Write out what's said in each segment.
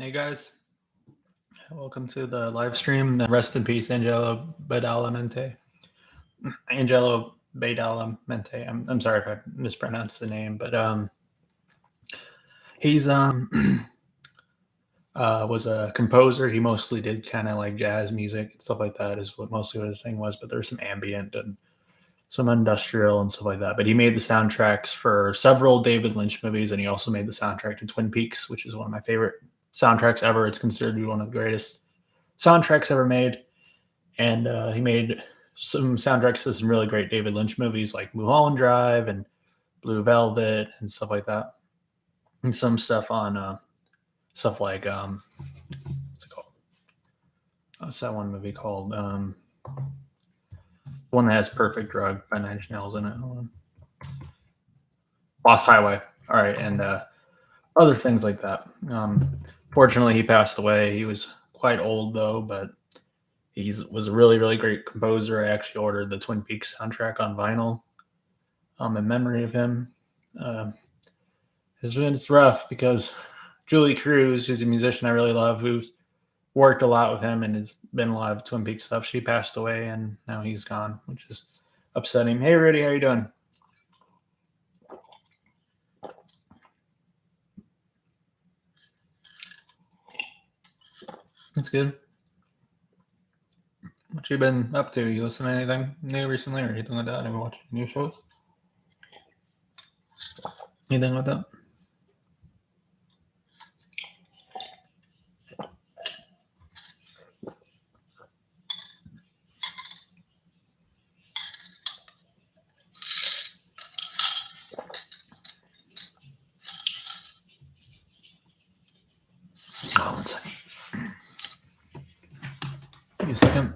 Hey guys, welcome to the live stream. Rest in peace, Angelo Badalamenti. Angelo Badalamenti. I'm sorry if I mispronounced the name, but he's was a composer. He mostly did kind of like jazz music and stuff like that. Is what mostly what his thing was. But there's some ambient and some industrial and stuff like that. But he made the soundtracks for several David Lynch movies, and he also made the soundtrack to Twin Peaks, which is one of my favorite soundtracks ever. It's considered to be one of the greatest soundtracks ever made. And he made some soundtracks to some really great David Lynch movies like Mulholland Drive and Blue Velvet and stuff like that. And some stuff on stuff like what's it called? What's that one movie called? One that has Perfect Drug by Nine Inch Nails in it. Hold on. Lost Highway. All right, and other things like that. Fortunately, he passed away. He was quite old though, but he was a really, really great composer. I actually ordered the Twin Peaks soundtrack on vinyl in memory of him. It's rough because Julie Cruz, who's a musician I really love, who's worked a lot with him and has been a lot of Twin Peaks stuff, she passed away and now he's gone, which is upsetting. Hey, Rudy, how you doing? That's good. What you been up to? You listen to anything new recently or anything like that? Ever watch new shows? Anything like that? Oh, one second. Give me a second.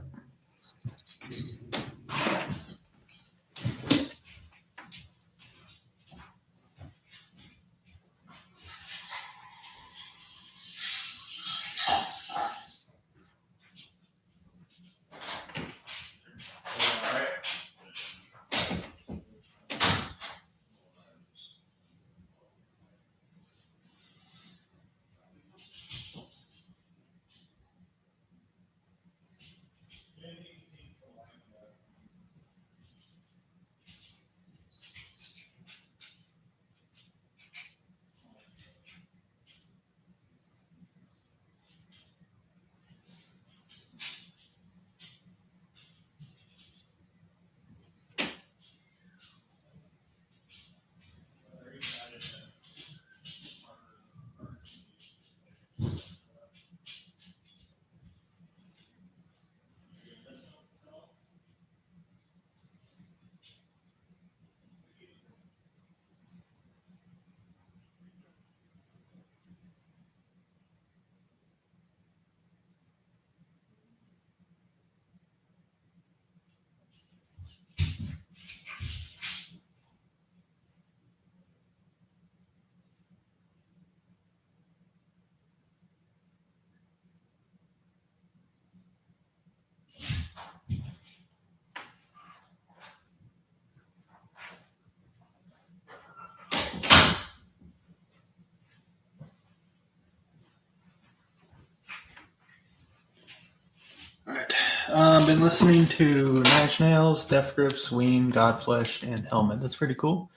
I've been listening to Nine Inch Nails, Death Grips, Ween, Godflesh, and Helmet. That's pretty cool.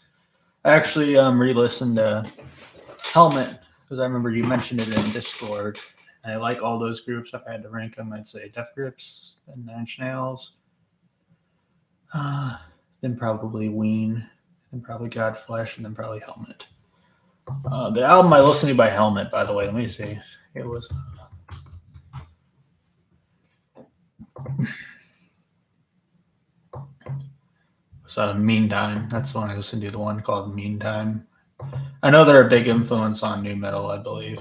I actually re-listened to Helmet because I remember you mentioned it in Discord. I like all those groups. If I had to rank them, I'd say Death Grips and Nine Inch Nails. Then probably Ween, then probably Godflesh, and then probably Helmet. The album I listened to by Helmet, by the way, let me see. It was Meantime. That's the one I listened to, the one called Meantime. I know they're a big influence on new metal, I believe.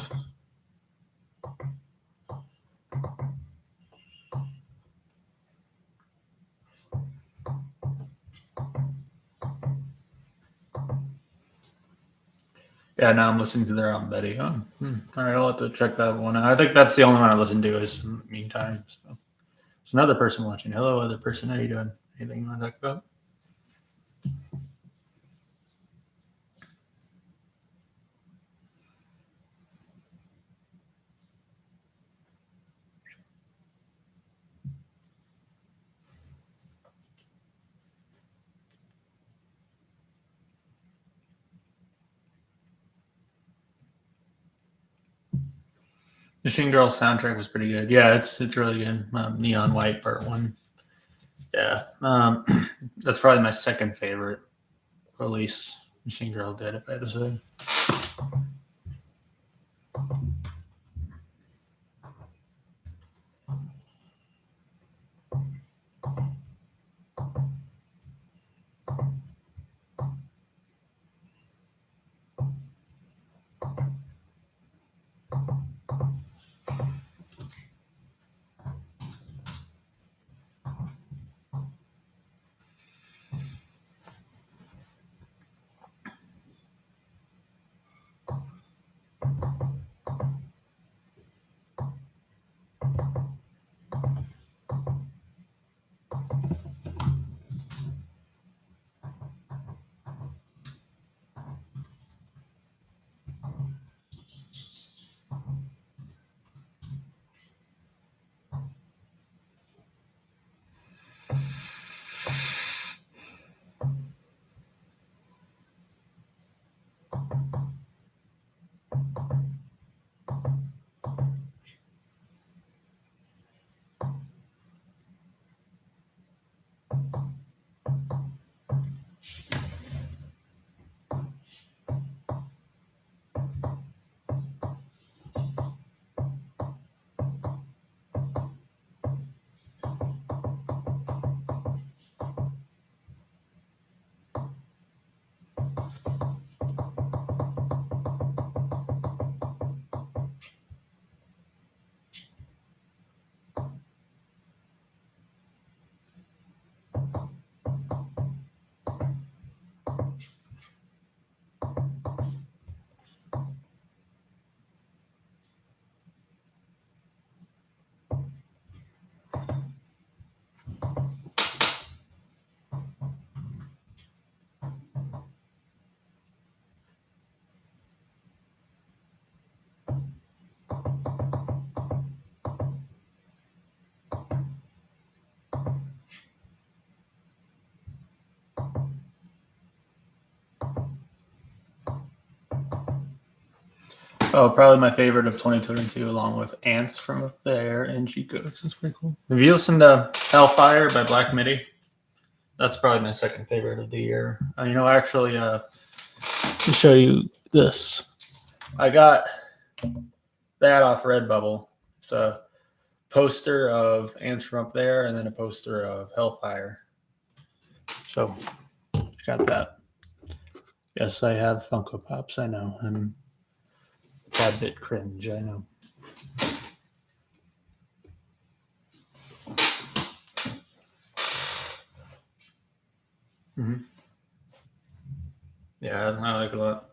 Yeah, now I'm listening to their album Betty. All right, I'll have to check that one out. I think that's the only one I listen to is Meantime. So there's another person watching. Hello, other person. How you doing? Anything you want to talk about? Machine Girl soundtrack was pretty good. Yeah, it's really good. Neon White Part 1. Yeah. That's probably my second favorite release Machine Girl did, if I had to say. Oh, probably my favorite of 2022, along with Ants from Up There and G Codes. It's pretty cool. Have you listened to Hellfire by Black Midi? That's probably my second favorite of the year. Actually, to show you this, I got that off Redbubble. It's a poster of Ants from Up There and then a poster of Hellfire. So, got that. Yes, I have Funko Pops, I know. I'm a tad bit cringe, I know. Mm-hmm. Yeah, I like it a lot.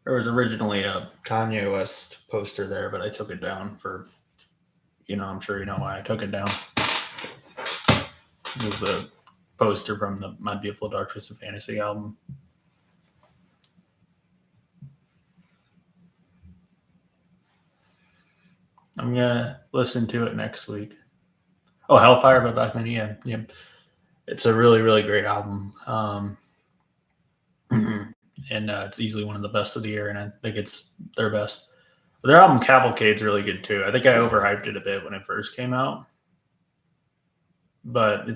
There was originally a Kanye West poster there, but I took it down for, I'm sure you know why I took it down. It was the poster from the My Beautiful Dark Twisted Fantasy album. I'm gonna listen to it next week. Oh, Hellfire by Black Midi. Yeah. It's a really, really great album. And it's easily one of the best of the year, and I think it's their best. But their album Cavalcade's really good too. I think I overhyped it a bit when it first came out, but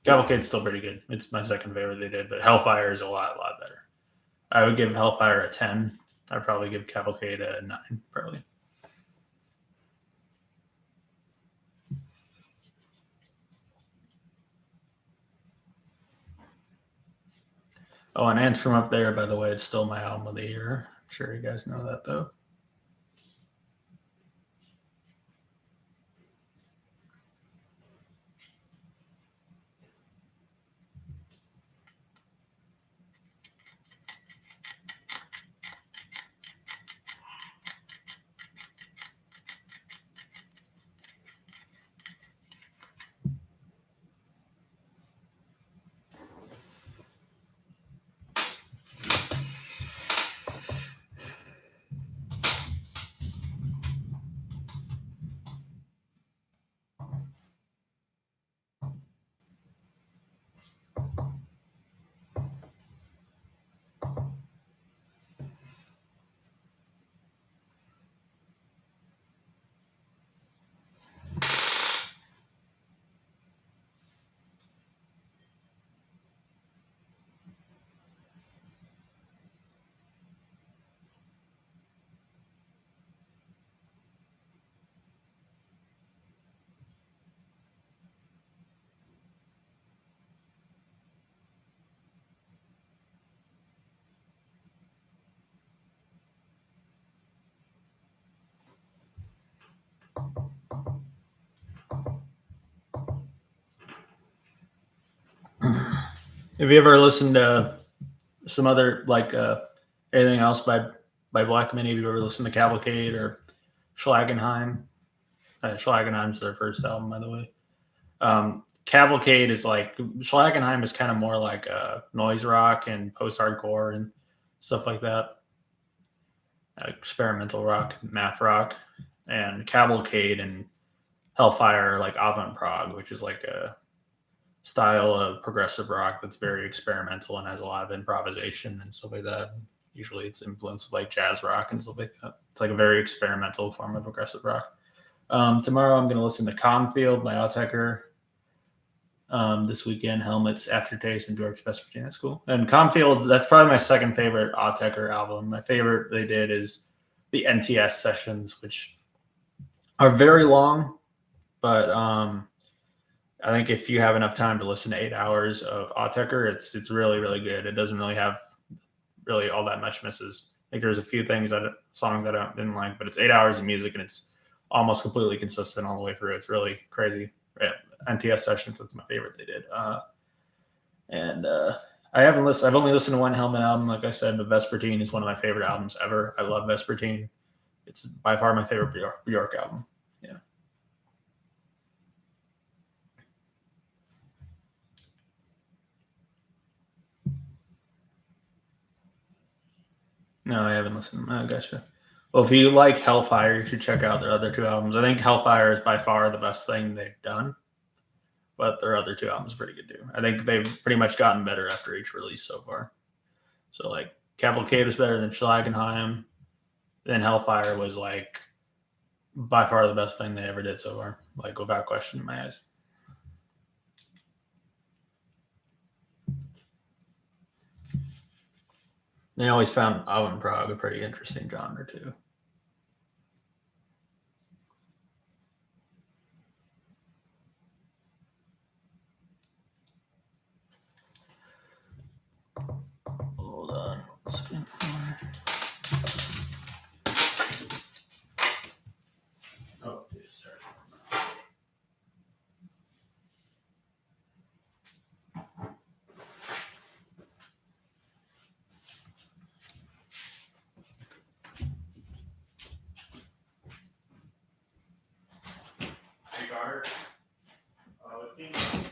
Cavalcade's still pretty good. It's my second favorite they did, but Hellfire is a lot better. I would give Hellfire a 10. I'd probably give Cavalcade a 9, probably. Oh, and Ants from Up There, by the way, it's still my album of the year. I'm sure you guys know that, though. Have you ever listened to some other like anything else by Black Mini? Have you ever listened to Cavalcade or Schlagenheim? Schlagenheim's their first album, by the way. Cavalcade is like Schlagenheim is kind of more like noise rock and post hardcore and stuff like that, experimental rock, math rock, and Cavalcade and Hellfire are like avant prog, which is like a style of progressive rock that's very experimental and has a lot of improvisation and stuff like that. Usually, it's influenced like jazz rock and stuff like that. It's like a very experimental form of progressive rock. Tomorrow, I'm going to listen to Confield by Outecker. This weekend, Helmets, Aftertaste, and Dwarf's Best Virginia. That's cool. And Confield, that's probably my second favorite Outecker album. My favorite they did is the NTS sessions, which are very long, but I think if you have enough time to listen to 8 hours of Outecker, it's really really good. It doesn't really have really all that much misses. I think there's a few songs that I didn't like, but it's 8 hours of music and it's almost completely consistent all the way through. It's really crazy. Yeah, NTS sessions, that's my favorite they did. And I haven't listened. I've only listened to one Helmet album, like I said. But Vespertine is one of my favorite albums ever. I love Vespertine. It's by far my favorite Bjork album. Yeah. No, I haven't listened. Oh, gotcha. Well, if you like Hellfire, you should check out their other two albums. I think Hellfire is by far the best thing they've done, but their other two albums are pretty good too. I think they've pretty much gotten better after each release so far. So like Cavalcade was better than Schlagenheim. Then Hellfire was like by far the best thing they ever did so far, like without question in my eyes. They always found avant prog a pretty interesting genre too. Hold on. Oh, sorry. Hey, Carter. Oh, it seems.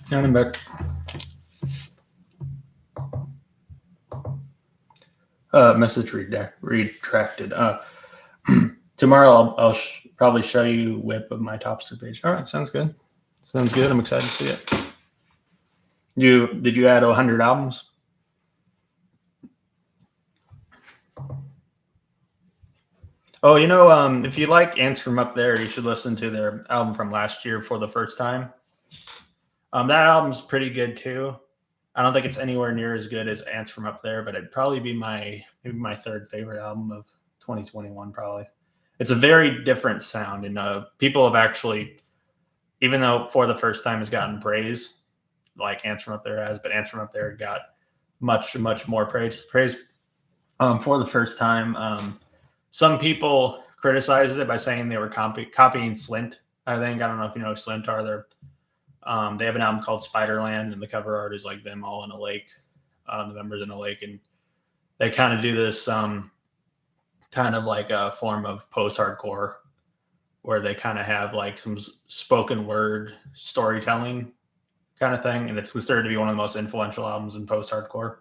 Down and back. Message retracted. Tomorrow I'll probably show you whip of my Topster page. All right, sounds good. Sounds good. I'm excited to see it. Did you add 100 albums? Oh, if you like Ants from Up There, you should listen to their album from last year for the first time. That album's pretty good too. I don't think it's anywhere near as good as Ants from Up There, but it'd probably be maybe my third favorite album of 2021. Probably, it's a very different sound, and people have actually, even though for the first time has gotten praise, like Ants from Up There has, but Ants from Up There got much more praise for the first time. Some people criticized it by saying they were copying Slint. I don't know if you know who Slint are. They have an album called Spiderland, and the cover art is like them all in a lake, the members in a lake, and they kind of do this kind of like a form of post-hardcore where they kind of have like some spoken word storytelling kind of thing, and it's considered to be one of the most influential albums in post-hardcore.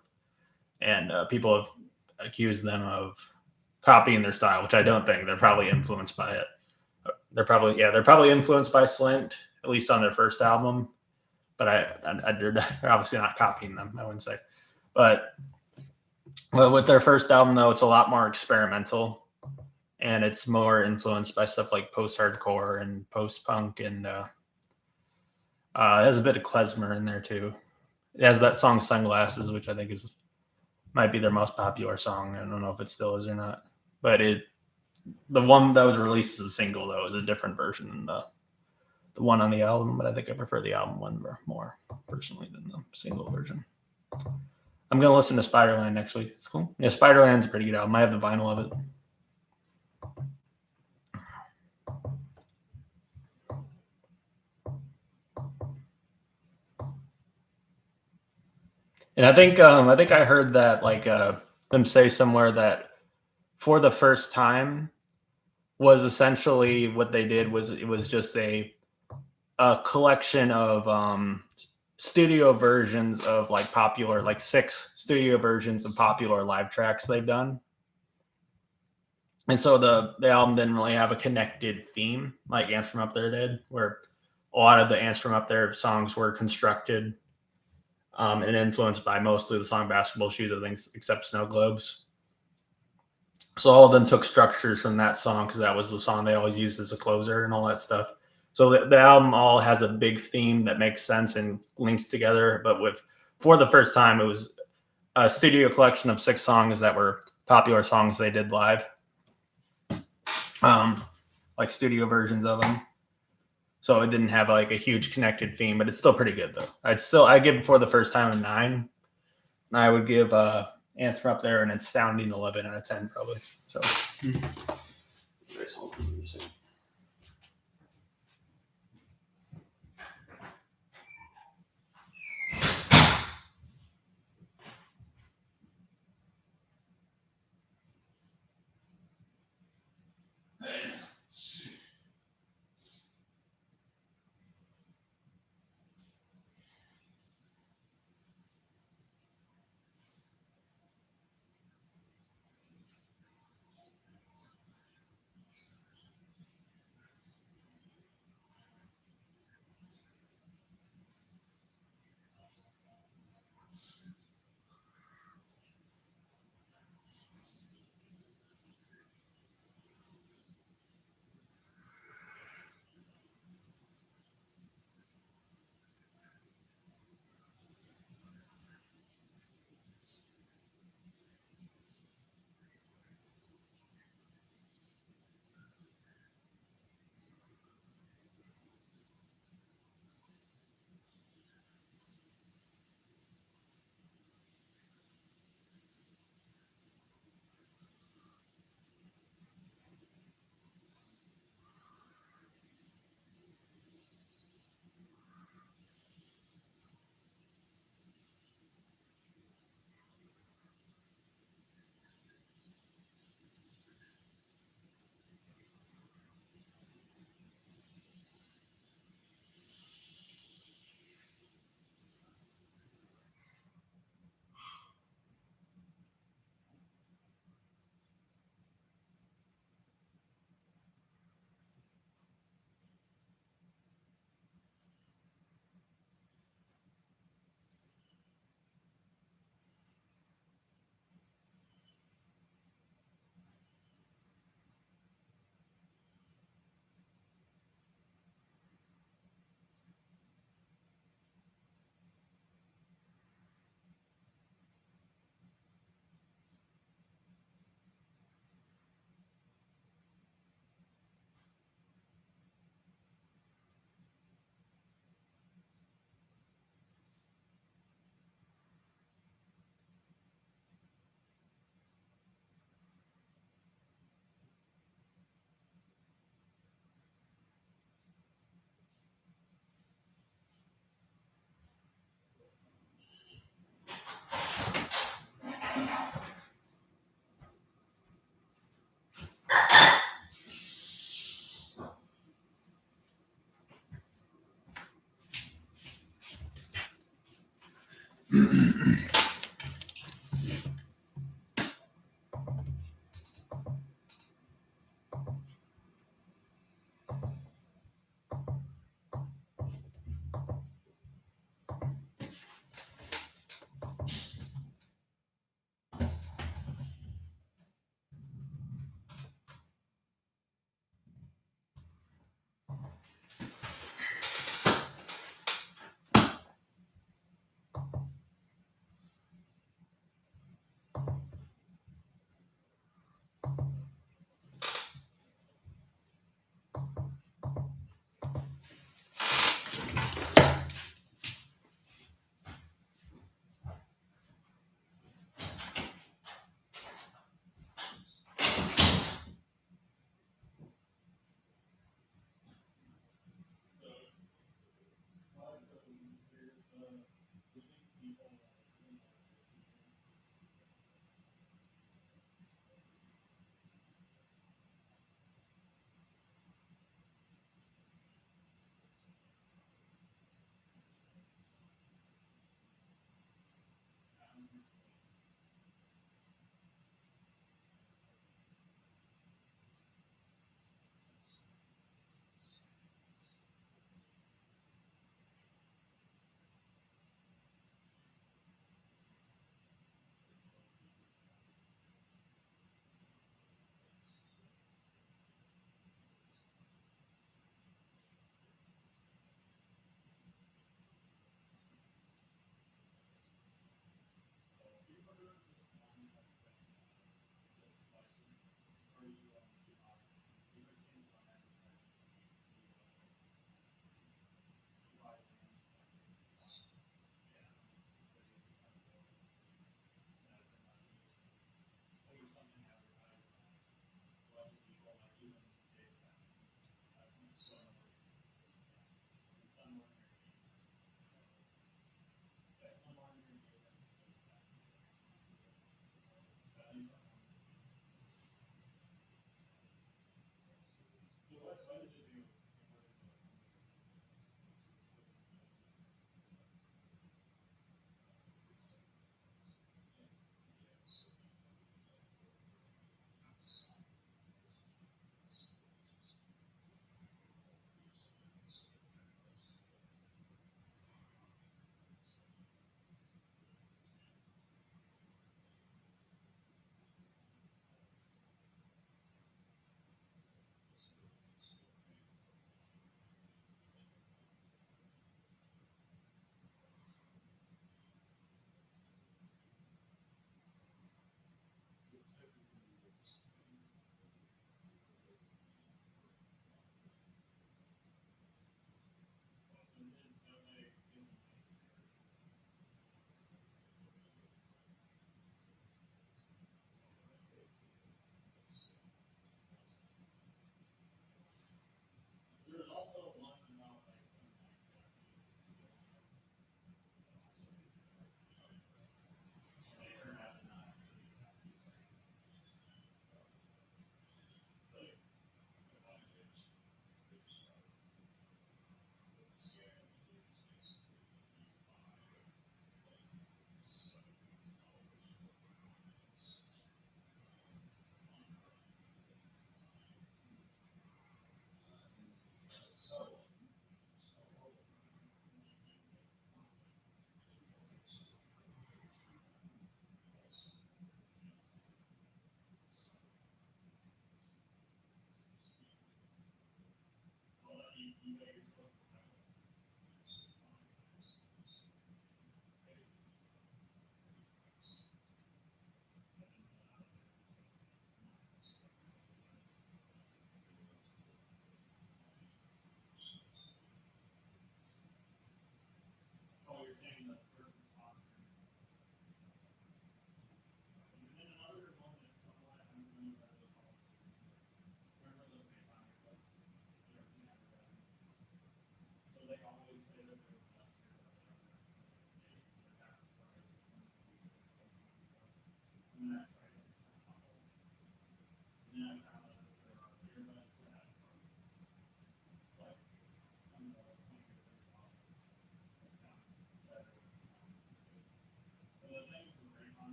And people have accused them of copying their style, which I don't think. They're probably influenced by it. They're probably influenced by Slint, at least on their first album. But they're obviously not copying them, I wouldn't say. But with their first album, though, it's a lot more experimental, and it's more influenced by stuff like post-hardcore and post-punk, and it has a bit of klezmer in there too. It has that song "Sunglasses," which I think might be their most popular song. I don't know if it still is or not, but the one that was released as a single though is a different version than the one on the album. But I think I prefer the album one more personally than the single version. I'm gonna listen to Spiderland next week. It's cool. Yeah, Spiderland's a pretty good album. I have the vinyl of it. And I think I heard that like them say somewhere that for the first time was essentially what they did was it was just a collection of studio versions of like popular, like 6 studio versions of popular live tracks they've done. And so the album didn't really have a connected theme like Ants from Up There did, where a lot of the Ants from Up There songs were constructed and influenced by mostly the song Basketball Shoes, I think, except Snow Globes. So all of them took structures from that song because that was the song they always used as a closer and all that stuff. So the album all has a big theme that makes sense and links together. But for the first time, it was a studio collection of 6 songs that were popular songs they did live, like studio versions of them. So it didn't have like a huge connected theme, but it's still pretty good though. I give For the First Time a 9. And I would give Answer Up There an astounding 11 out of 10 probably. So.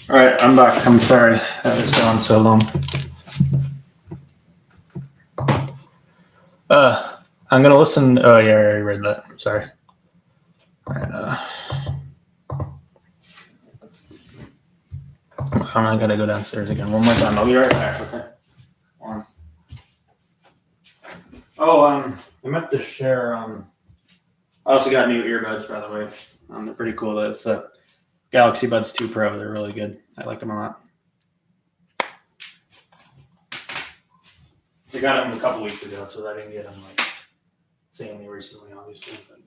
All right, I'm back. I'm sorry that was going so long. I'm gonna listen. Oh yeah, I already read that. Sorry. All right. I'm not gonna go downstairs again. One more time. I'll be right back. Okay. Oh, I meant to share. I also got new earbuds, by the way. They're pretty cool. That's Galaxy Buds 2 Pro. They're really good. I like them a lot. I got them a couple weeks ago, so I didn't get them like insanely recently, obviously. But...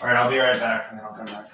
All right, I'll be right back, and then I'll come back.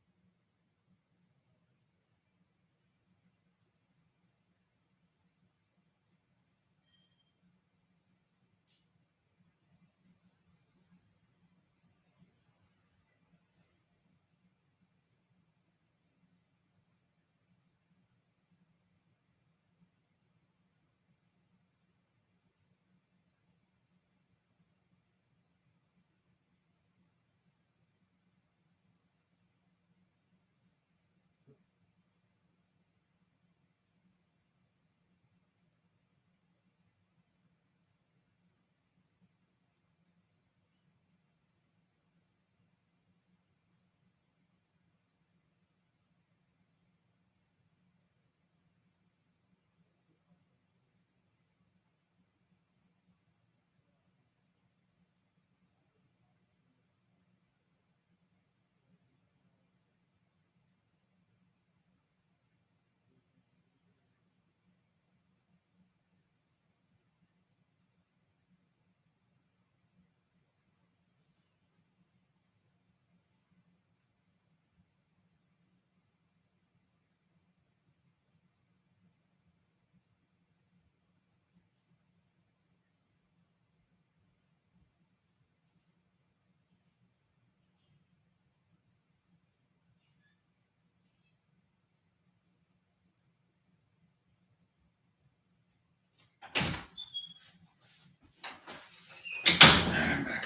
I'm back.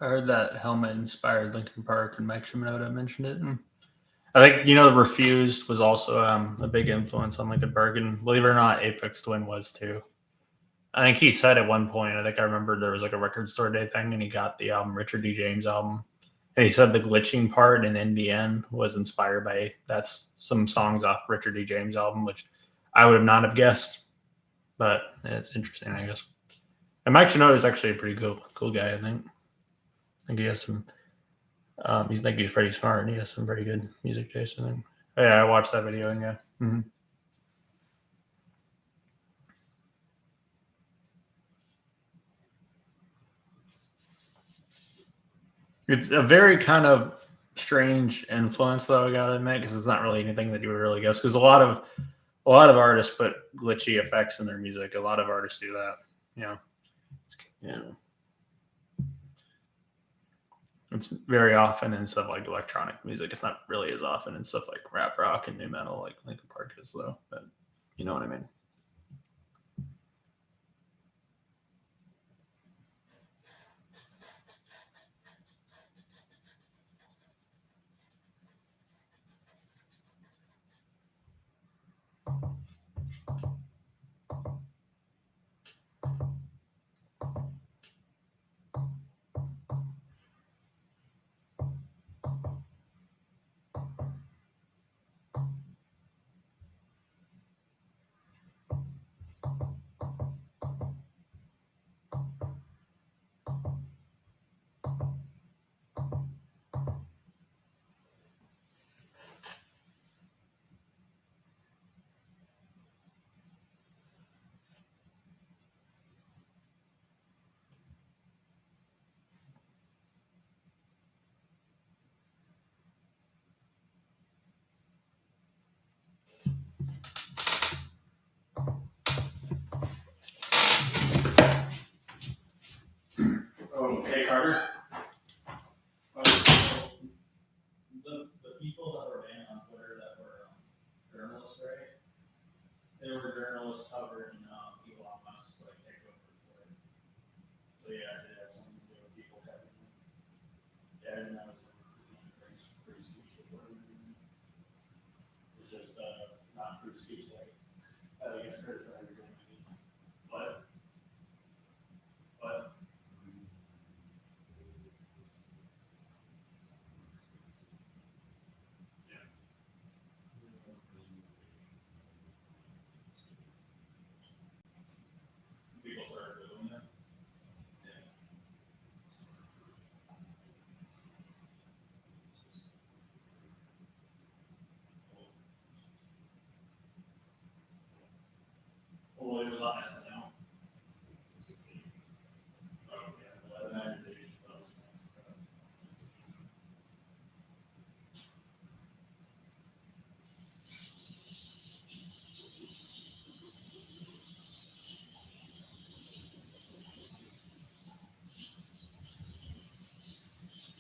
I heard that Helmet inspired Linkin Park, and Mike Shimoda mentioned it. And I think Refused was also a big influence on Linkin Park, and believe it or not, Aphex Twin was too. I think he said at one point, I think I remember there was like a record store day thing, and he got the Richard D. James album, and he said the glitching part in NBN was inspired by that's some songs off Richard D. James album, which I would have not have guessed, but it's interesting, I guess. And Mike Shinoda is actually a pretty cool guy, I think. I think he has some He's think he's pretty smart and he has some pretty good music taste. I think. Oh, yeah, I watched that video and yeah. Mm-hmm. It's a very kind of strange influence, though. I gotta admit, because it's not really anything that you would really guess. Because a lot of artists put glitchy effects in their music. A lot of artists do that. You know, yeah. It's very often in stuff like electronic music. It's not really as often in stuff like rap rock and new metal, like Linkin Park is, though. But you know what I mean. Oh, hey Carter. The people that were banned on Twitter that were journalists, right? They were journalists covering Elon Musk's like takeover for it. So yeah, it had something to do with people covering it. Yeah, I didn't know it was free speech. It's just not free speech, like I guess criticizing. But yeah, people started doing that. Yeah. Well, it was on SNL. Oh yeah, well, I imagine they used those.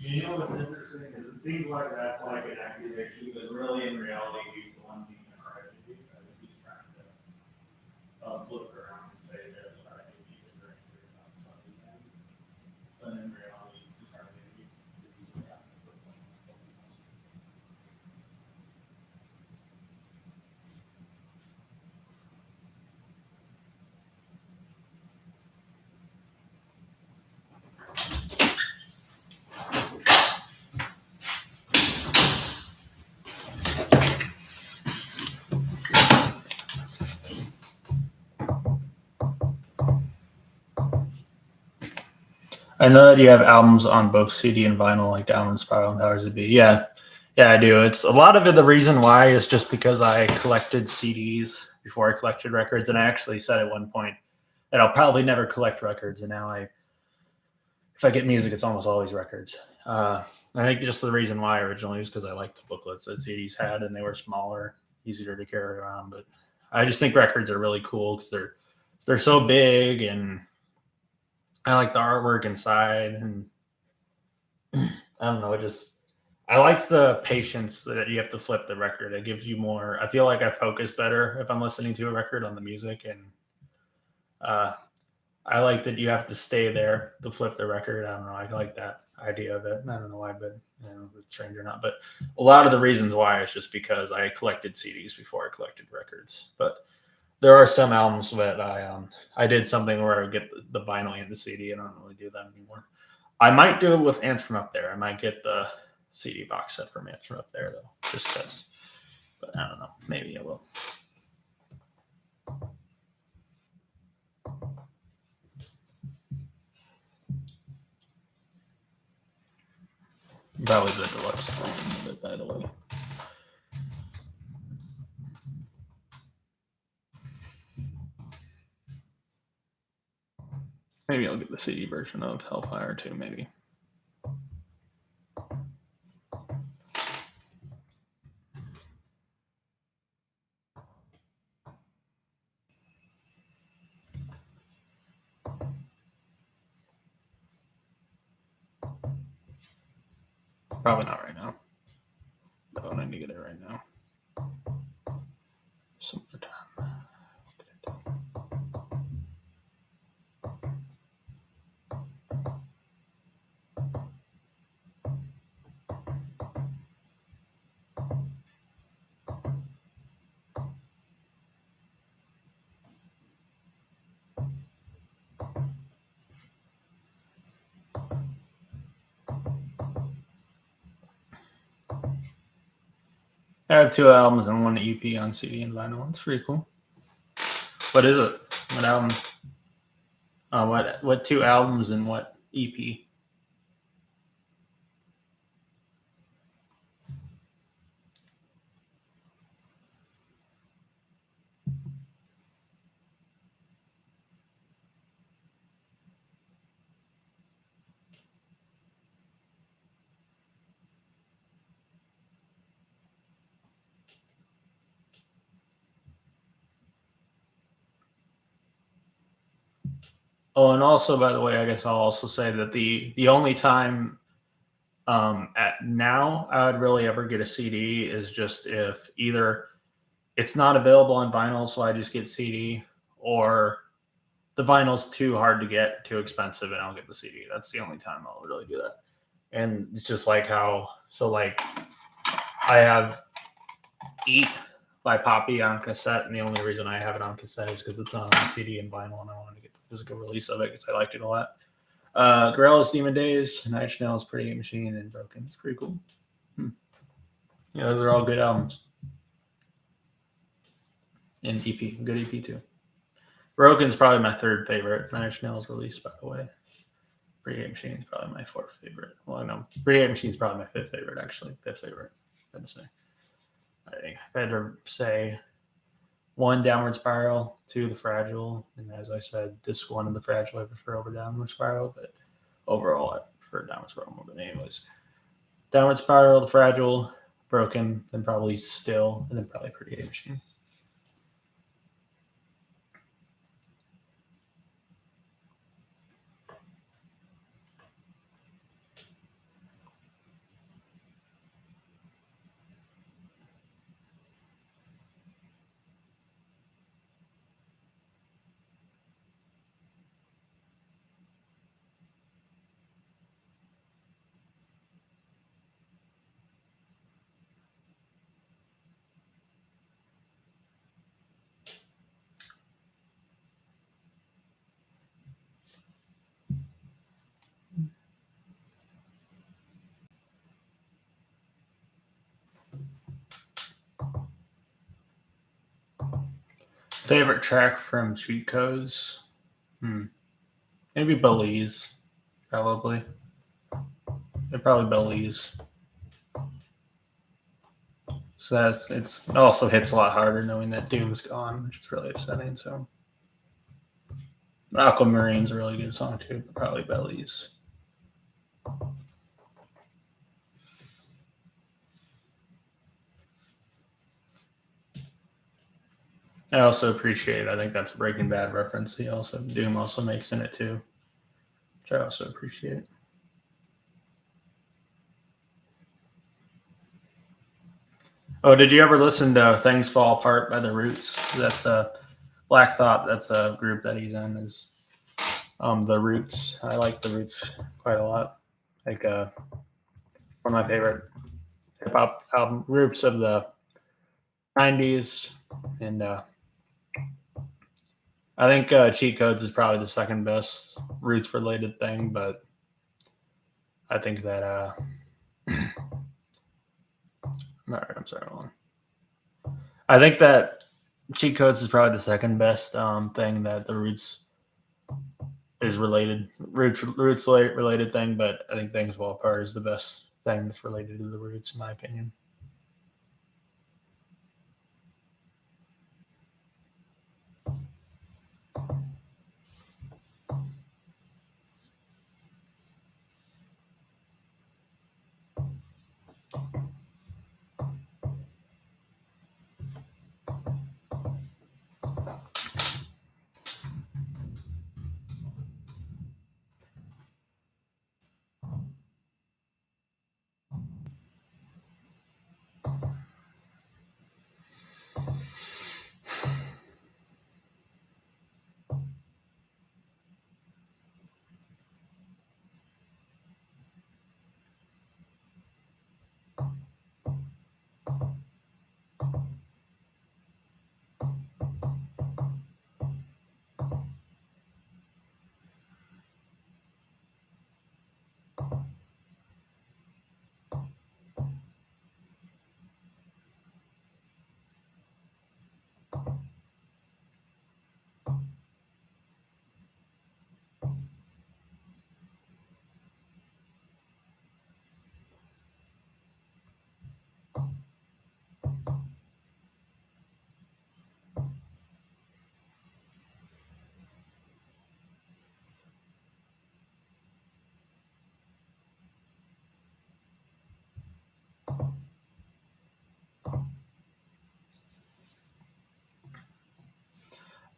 You know what's interesting is it seems like that's like an accusation, but really in reality he's the one being a crybaby. I think he's trying to flip it around and say they're the crybaby because they're angry about stuff he's saying. But in reality he's the crybaby because he's just trying to put blame on someone else. I know that you have albums on both CD and vinyl, like Downward Spiral and Powers That Be. Yeah, yeah, I do. It's a lot of it. The reason why is just because I collected CDs before I collected records, and I actually said at one point that I'll probably never collect records, and now if I get music, it's almost always records. I think just the reason why originally was because I liked the booklets that CDs had, and they were smaller, easier to carry around. But I just think records are really cool because they're so big, and I like the artwork inside, and I don't know, I like the patience that you have to flip the record. It gives you more. I feel like I focus better if I'm listening to a record on the music, and uh, I like that you have to stay there to flip the record. I don't know. I like that idea of it. I don't know why, but if it's strange or not. But a lot of the reasons why is just because I collected CDs before I collected records. But there are some albums that I did something where I would get the vinyl and the CD. I don't really do that anymore. I might do it with Ants from Up There. I might get the CD box set from Ants from Up There though, just because. But I don't know. Maybe I will. Probably the deluxe version of it, by the way. Maybe I'll get the CD version of Hellfire too, maybe. Probably not right now. But I need to get it right now. Some other time. I have 2 albums and 1 EP on CD and vinyl. It's pretty cool. What is it? What album? What 2 albums and what EP? Oh, and also, by the way, I guess I'll also say that the only time at now I would really ever get a CD is just if either it's not available on vinyl, so I just get CD, or the vinyl's too hard to get, too expensive, and I'll get the CD. That's the only time I'll really do that. And it's just like how, so like I have Eat by Poppy on cassette, and the only reason I have it on cassette is because it's not on CD and vinyl, and I wanted to get the physical release of it because I liked it a lot. Gorella's Demon Days, Nine Inch Nails, Pretty Hate Machine, and Broken. It's pretty cool. Yeah, those are all good albums. And EP, good EP too. Broken's probably my 3rd favorite. Nine Inch Nails release, by the way. Pretty Hate Machine is probably my 4th favorite. Well, no, Pretty Hate Machine is probably my 5th favorite, actually. 5th favorite, I'm going to say. If I had to say 1, Downward Spiral, 2, The Fragile, and as I said, Disc 1 of The Fragile I prefer over Downward Spiral, but overall I prefer Downward Spiral more. But anyways, Downward Spiral, The Fragile, Broken, then probably Still, and then probably Pretty Hate Machine. Favorite track from Cheat Codes? Maybe Belize. Probably. Probably Belize. So it also hits a lot harder knowing that Doom's gone, which is really upsetting. So Aquamarine's a really good song too, but probably Belize. I also appreciate. I think that's a Breaking Bad reference. Doom also makes in it too, which I also appreciate. Oh, did you ever listen to "Things Fall Apart" by The Roots? That's a Black Thought. That's a group that he's in. Is The Roots. I like The Roots quite a lot. Like one of my favorite hip hop album groups of the '90s, and I think Cheat Codes is probably the second best Roots related thing, but I think that all right, I'm sorry, hold on. I think that Cheat Codes is probably the second best thing that the Roots is related, Roots related thing, but I think Things Fall Apart is the best thing that's related to the roots, in my opinion.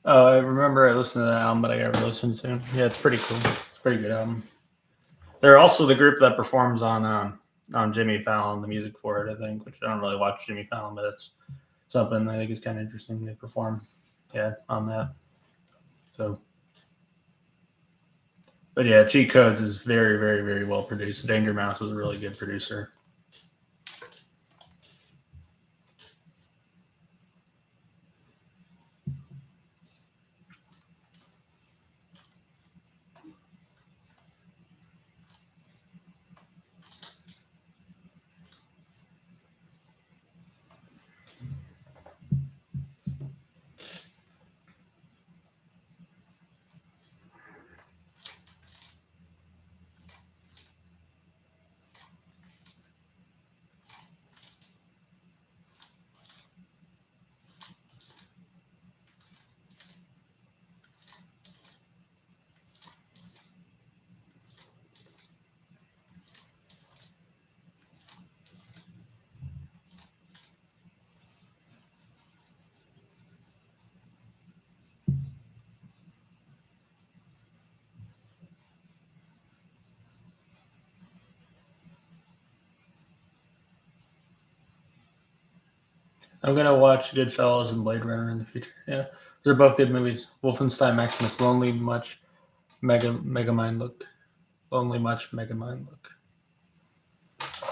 I remember I listened to that album, but I never listened to. Yeah, it's pretty cool. It's a pretty good album. They're also the group that performs on Jimmy Fallon, the music for it, I think, which I don't really watch Jimmy Fallon, but it's something I think is kind of interesting. They perform, on that. So, but yeah, Cheat Codes is very, very, very well produced. Danger Mouse is a really good producer. I'm gonna watch Goodfellas and Blade Runner in the future. Yeah, they're both good movies. Wolfenstein Maximus, Lonely Much, Megamind Look, Lonely Much, Megamind Look.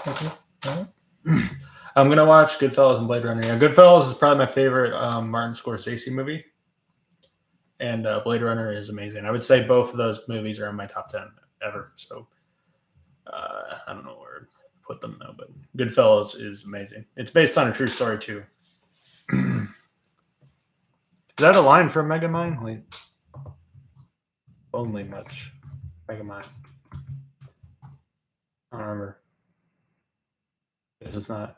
Okay. All right. I'm gonna watch Goodfellas and Blade Runner. Yeah, Goodfellas is probably my favorite Martin Scorsese movie, and Blade Runner is amazing. I would say both of those movies are in my top 10 ever. So I don't know where to put them though, but Goodfellas is amazing. It's based on a true story too. Is that a line from Megamind? Like, only much Megamind. I don't remember. It's not.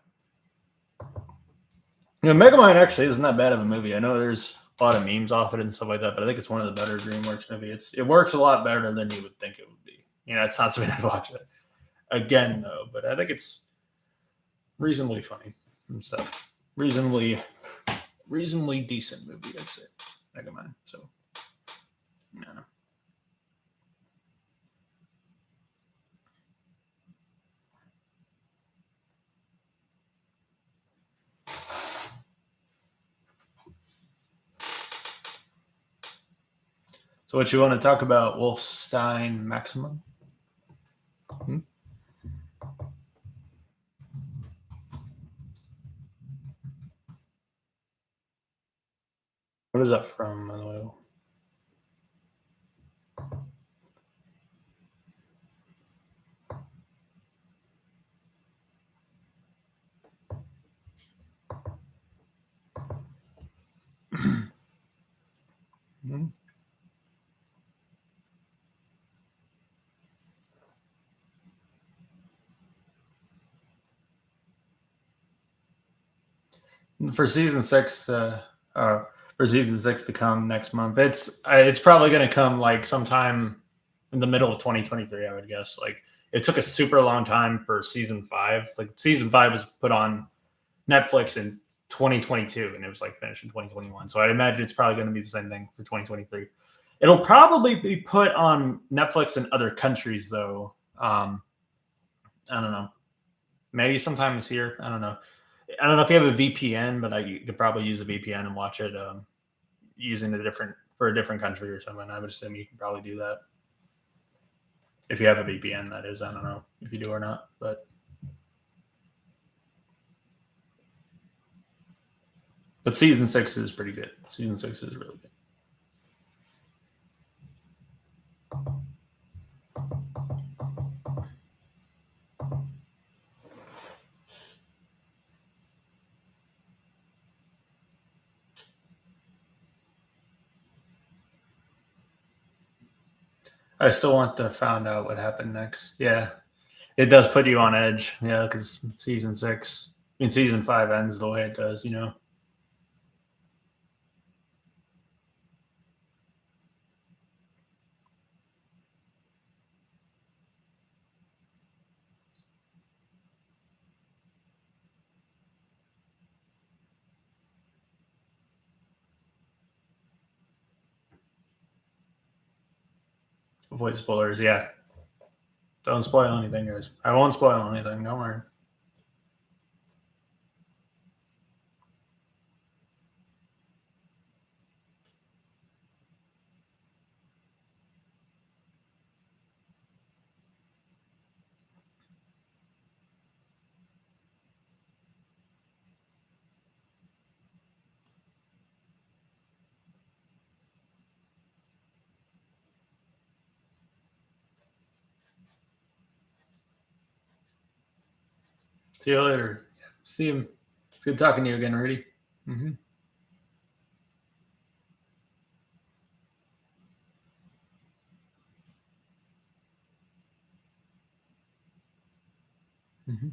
Megamind actually isn't that bad of a movie. I know there's a lot of memes off it and stuff like that, but I think it's one of the better DreamWorks movies. It works a lot better than you would think it would be. It's not something I'd watch it again though, but I think it's reasonably funny and stuff. Reasonably decent movie, I'd say. Megamind. So, yeah. So, what you want to talk about, Wolfenstein Maximum? Hmm? What is that from, by the way? Hmm? for season 6. For season 6 to come next month, it's probably going to come like sometime in the middle of 2023. I would guess. Like it took a super long time for season 5. Like season 5 was put on Netflix in 2022, and it was like finished in 2021. So I'd imagine it's probably going to be the same thing for 2023. It'll probably be put on Netflix in other countries, though. I don't know. Maybe sometime this year. I don't know. I don't know if you have a VPN, but you could probably use a VPN and watch it using a different country or something. I would assume you can probably do that if you have a VPN. That is, I don't know if you do or not, but season 6 is pretty good. Season 6 is really good. I still want to find out what happened next. Yeah, it does put you on edge. Yeah, because season 6, season 5 ends the way it does. Avoid spoilers. Yeah, don't spoil anything, guys. I won't spoil anything. Don't worry. See you later. See you. It's good talking to you again, Rudy. Mm-hmm. Mm-hmm.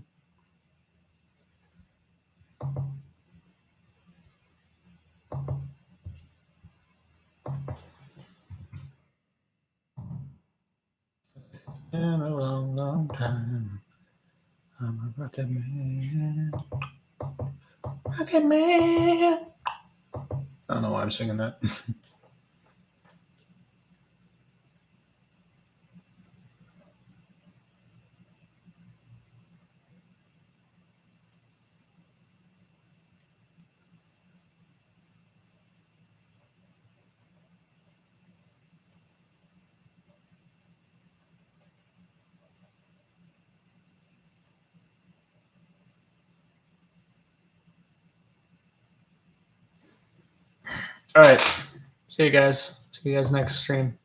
In a long, long time, I'm a rocket man. Rocket man. I don't know why I'm singing that. All right. See you guys. See you guys next stream.